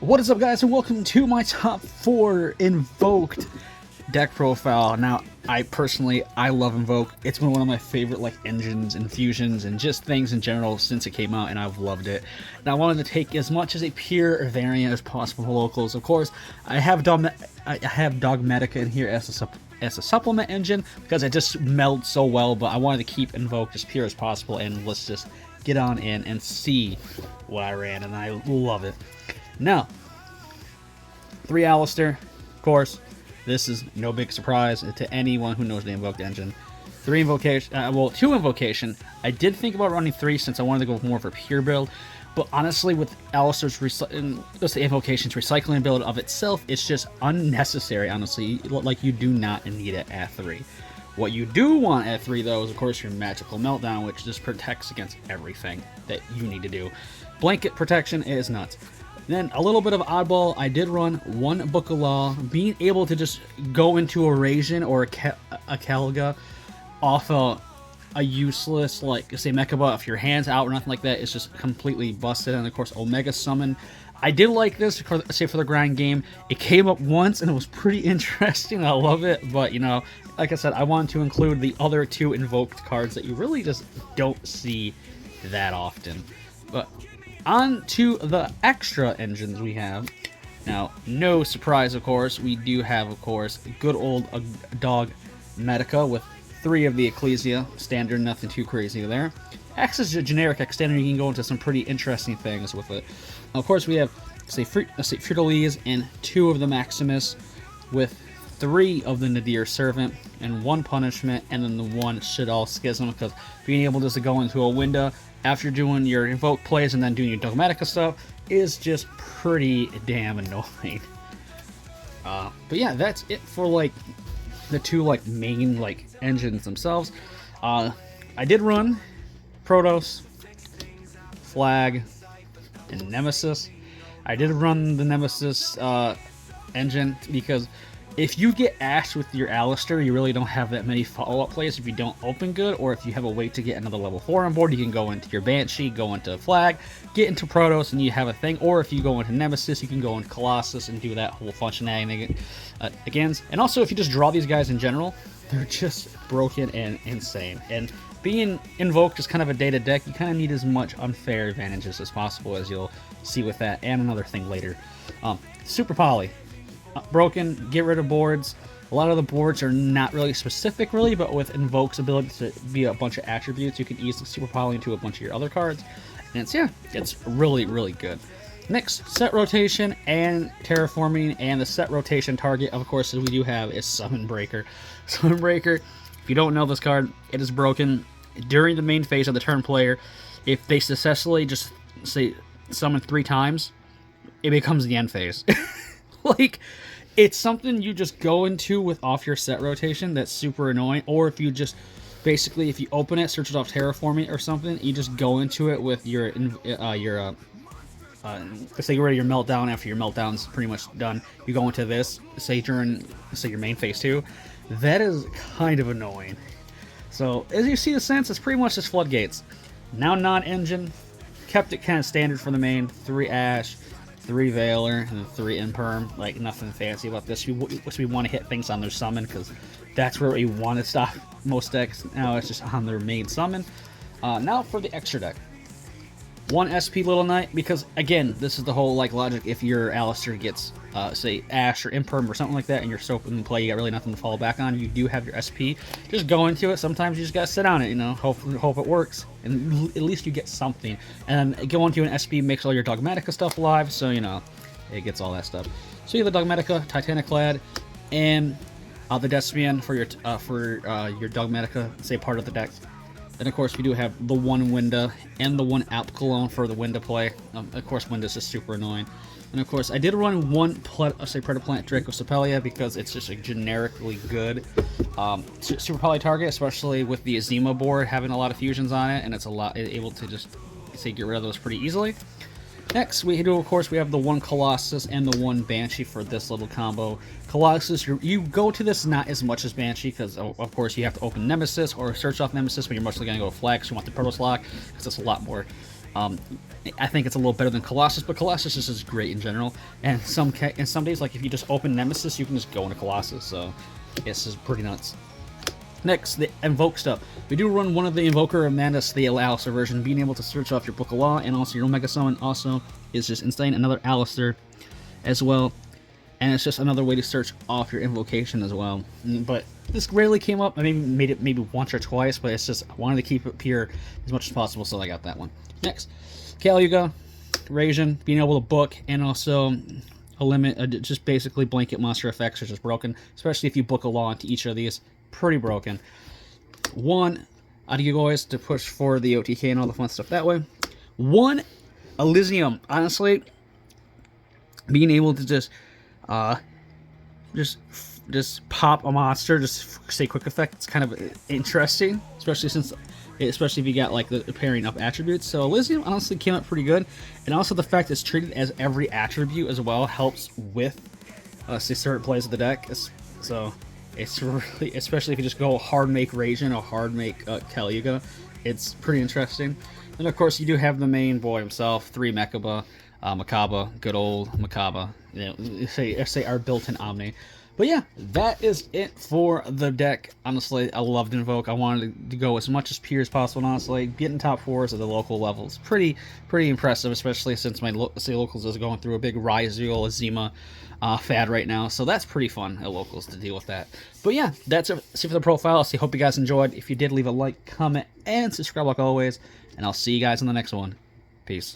What is up, guys, and welcome to my top 4 Invoked deck profile. Now, I love Invoked. It's been one of my favorite engines and fusions and just things in general since it came out, and I've loved it. And I wanted to take as much as a pure variant as possible for locals. Of course, I have Dogmatika in here as a supplement engine because it just melds so well, but I wanted to keep Invoked as pure as possible, and let's just get on in and see what I ran, and I love it. Now, 3 Alistair, of course. This is no big surprise to anyone who knows the Invoked engine. 2 Invocation. I did think about running 3 since I wanted to go more for pure build, but honestly, with Alistair's Invocation's recycling build of itself, it's just unnecessary, honestly. You do not need it at 3. What you do want at 3, though, is, of course, your Magical Meltdown, which just protects against everything that you need to do. Blanket protection is nuts. Then, a little bit of oddball, I did run 1 Book of Law. Being able to just go into a Rasian or a Kalga off a useless, say, Mecha buff, if your hand's out or nothing like that, it's just completely busted. And, of course, Omega Summon. I did like this, for the grind game. It came up once, and it was pretty interesting. I love it, but, like I said, I wanted to include the other 2 Invoked cards that you really just don't see that often. But on to the extra engines we have. Now, no surprise, of course, we do have, of course, good old Dogmatika with 3 of the Ecclesia. Standard, nothing too crazy there. X is a generic extender. You can go into some pretty interesting things with it. Now, of course, we have, Frutolise and 2 of the Maximus with 3 of the Nadir Servant and 1 Punishment, and then the 1 Shadal Schism, because being able just to go into a window after doing your Invoke plays and then doing your Dogmatika stuff is just pretty damn annoying. But yeah, that's it for the 2 main engines themselves. I did run Protoss, Flag, and Nemesys. I did run the Nemesys engine because if you get Ash with your Alistair, you really don't have that many follow-up plays if you don't open good, or if you have a way to get another level 4 on board, you can go into your Banshee, go into Flag, get into Protoss, and you have a thing. Or if you go into Nemesys, you can go into Colossus and do that whole functionality again. And also, if you just draw these guys in general, they're just broken and insane. And being Invoked is kind of a data deck, you kind of need as much unfair advantages as possible, as you'll see with that, and another thing later. Super Poly. Broken, get rid of boards. A lot of the boards are not really specific, but with Invoke's ability to be a bunch of attributes, you can easily super poly into a bunch of your other cards. And it's really, really good. Next, set rotation and terraforming, and the set rotation target, of course, as we do have, is Summon Breaker. Summon Breaker, if you don't know this card, it is broken during the main phase of the turn player. If they successfully just, summon 3 times, it becomes the end phase. It's something you just go into off your set rotation that's super annoying. Or if you just, basically, if you open it, search it off terraforming or something, you just go into it with your let's say you're ready your Meltdown. After your Meltdown's pretty much done, you go into this, during, your main phase 2. That is kind of annoying. So, as you see the sense, it's pretty much just floodgates. Now non-engine, kept it kind of standard for the main, 3 Ash, 3 Veiler, and 3 Imperm. Nothing fancy about this. We want to hit things on their summon, because that's where we want to stop most decks. Now it's just on their main summon. Now for the extra deck. 1 SP Little Knight, because, again, this is the whole, logic. If your Alistair gets, say, Ash or Imperm or something like that, and you're so in play, you got really nothing to fall back on, you do have your SP. Just go into it. Sometimes you just gotta sit on it, hope it works, and at least you get something. And go into an SP makes all your Dogmatika stuff live, so, it gets all that stuff. So you have the Dogmatika, Titanic Clad, and the Despian for your Dogmatika, say, part of the deck. And of course, we do have the 1 Winda and the 1 Alp Cologne for the Winda play. Of course, Winda's just super annoying. And of course, I did run 1 Predaplant Draco Sepelia because it's just a generically good super poly target, especially with the Azima board having a lot of fusions on it, and it's able to just get rid of those pretty easily. Next, we do, of course, we have the 1 Colossus and the 1 Banshee for this little combo. Colossus, you go to this not as much as Banshee, because, of course, you have to open Nemesys or search off Nemesys, but you're mostly going to go Flag, so you want the Protoss lock, because it's a lot more I think it's a little better than Colossus, but Colossus is just great in general. And some days, like if you just open Nemesys, you can just go into Colossus. So it's just pretty nuts. Next, the Invoke stuff. We do run one of the Invoker Amandus, the Alistair version. Being able to search off your Book of Law and also your Omega Summon also is just insane. Another Alistair as well. And it's just another way to search off your invocation as well. But this rarely came up. I made it maybe once or twice, but it's just I wanted to keep it pure as much as possible, so I got that one. Next, Caluga, Rasion, being able to book and also just basically blanket monster effects are just broken, especially if you book a law into each of these. Pretty broken. One, Adigoys to push for the OTK and all the fun stuff that way. One, Elysium. Honestly, being able to just pop a monster, just say quick effect. It's kind of interesting, especially if you got like the pairing up attributes. So Elysium honestly came out pretty good, and also the fact it's treated as every attribute as well helps with say certain plays of the deck. So it's really, especially if you just go hard make Rasion or hard make Caluga, it's pretty interesting. And of course you do have the main boy himself, 3 Mechaba. Makaba, good old Makaba, you know, say our built-in Omni. But yeah, that is it for the deck. Honestly, I loved Invoke. I wanted to go as much as pure as possible. And honestly, getting top 4s at the local levels, pretty impressive, especially since my locals is going through a big Ryzeal Azima fad right now. So that's pretty fun at locals to deal with that. But yeah, that's it for the profile. So I hope you guys enjoyed. If you did, leave a like, comment, and subscribe like always. And I'll see you guys in the next one. Peace.